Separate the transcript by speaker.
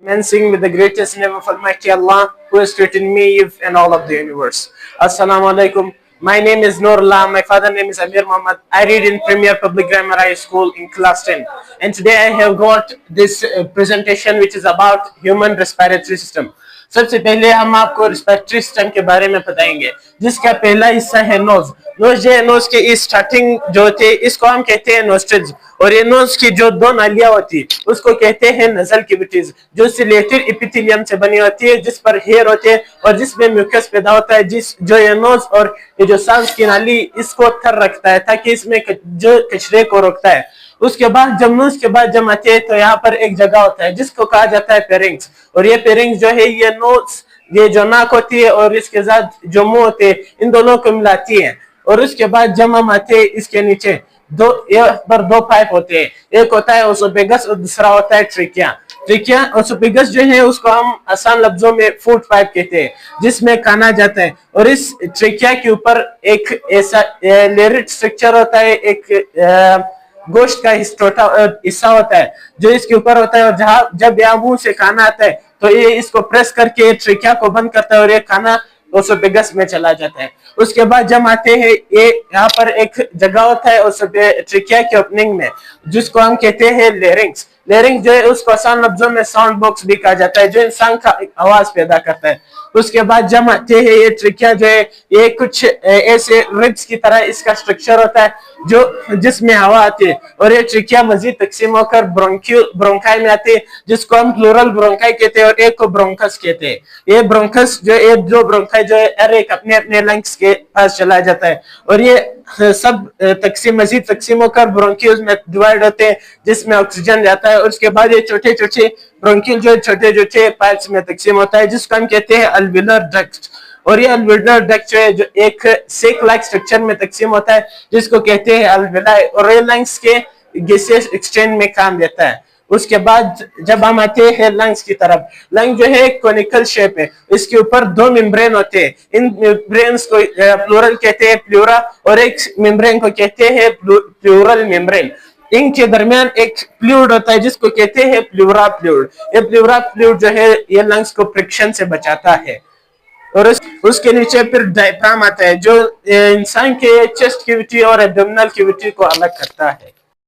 Speaker 1: commencing with the greatest name of Almighty Allah, who has created me and all of the universe. Assalamu alaikum. My name is Noorullah. My father's name is Amir Muhammad. I read in Premier Public Grammar High School in class 10. And today I have got this presentation which is about human respiratory system. सबसे पहले हम आपको respiratory system के बारे में बताएंगे, जिसका पहला हिस्सा है नोज। नोज जो है, नोज के इस स्टार्टिंग जो होते हैं इसको हम कहते हैं नोस्ट्रिल्स, और ये नोज की जो दो नालियां होती है उसको कहते हैं नजल कैविटीज, जो सिलेटेड एपिथेलियम से बनी होती है, जिस पर हेयर होते हैं और जिसमें म्यूकस पैदा होता है, जिस जो ये नोज और ये जो सांस की नाली इसको थर रखता है ताकि इसमें जो कचरे को रोकता है। उसके बाद जब नोज के बाद जब आते हैं तो यहाँ पर एक जगह होता है जिसको कहा जाता है फेरिंक्स, और ये फेरिंक्स जो है ये नोज, ये जो नाक होती है और इसके साथ जो मुंह होते हैं इन दोनों को मिलाती है। और उसके बाद जब हम आते हैं इसके नीचे पर दो पाइप होते हैं, एक होता है ओसोफेगस और दूसरा होता है ट्रिकिया। ट्रिकिया ओसोफेगस जो है उसको हम आसान लफ्जों में फूड पाइप कहते हैं, जिसमें खाना जाता है। और इस ट्रिकिया के ऊपर एक ऐसा लेरिट स्ट्रक्चर होता है, एक गोश्त का हिस्सा होता है जो इसके ऊपर होता है, और जहाँ जब यहाँ मुंह से खाना आता है तो ये इसको प्रेस करके ट्रिकिया को बंद करता है और ये खाना ओसोफेगस में चला जाता है। उसके बाद जब आते हैं ये यहाँ पर एक जगह होता है ट्रिकिया के ओपनिंग में जिसको हम कहते हैं लेरिंग्स। लेरिंग्स जो है उसको आसान लफ्जों में साउंड बॉक्स भी कहा जाता है, जो इंसान का आवाज पैदा करता है। उसके बाद जब आते हैं ये ट्रिकिया जो है ये कुछ ऐसे रिब्स की तरह इसका स्ट्रक्चर होता है जो जिसमें हवा आती है, और ये ट्रिकिया मजीद तकसीम होकर ब्रोंकाई में आती है, जिसको हम प्लूरल ब्रोंकाई कहते हैं और एक को ब्रोंकस कहते हैं। ये ब्रोंकस जो है दो ब्रोंकाई जो है हर एक अपने अपने लंग्स के पास चला जाता है, और ये सब मजीद तकसीम होकर ब्रोंक्यूल्स में डिवाइड होते हैं जिसमें ऑक्सीजन जाता है। और उसके बाद ये छोटे छोटे ब्रोंक्यूल जो छोटे छोटे पार्ट्स में तकसीम होता है जिसको हम कहते हैं अल्वियोलर डक्ट। और ये अल्वियोलर डक्ट जो है जो एक सेक लाइक स्ट्रक्चर में तकसीम होता है जिसको कहते हैं अल्विलाई, और ये लंग्स के गैसियस एक्सचेंज में काम देता है। उसके बाद जब हम आते हैं लंग्स की तरफ, लंग जो है एक कोनिकल शेप है, इसके ऊपर दो मेम्ब्रेन होते हैं, इन मेम्ब्रेन्स को प्लूरल कहते हैं प्लूरा, और एक मेम्ब्रेन को कहते हैं प्लूरल मेम्ब्रेन। इनके दरमियान एक फ्लूइड होता है जिसको कहते हैं प्लूरा फ्लूइड। ये प्लूरा फ्लूइड जो है ये लंग्स को फ्रिक्शन से बचाता है। और उसके नीचे फिर डायफ्राम आता है जो इंसान के चेस्ट कैविटी और एब्डोमिनल कैविटी को अलग करता है।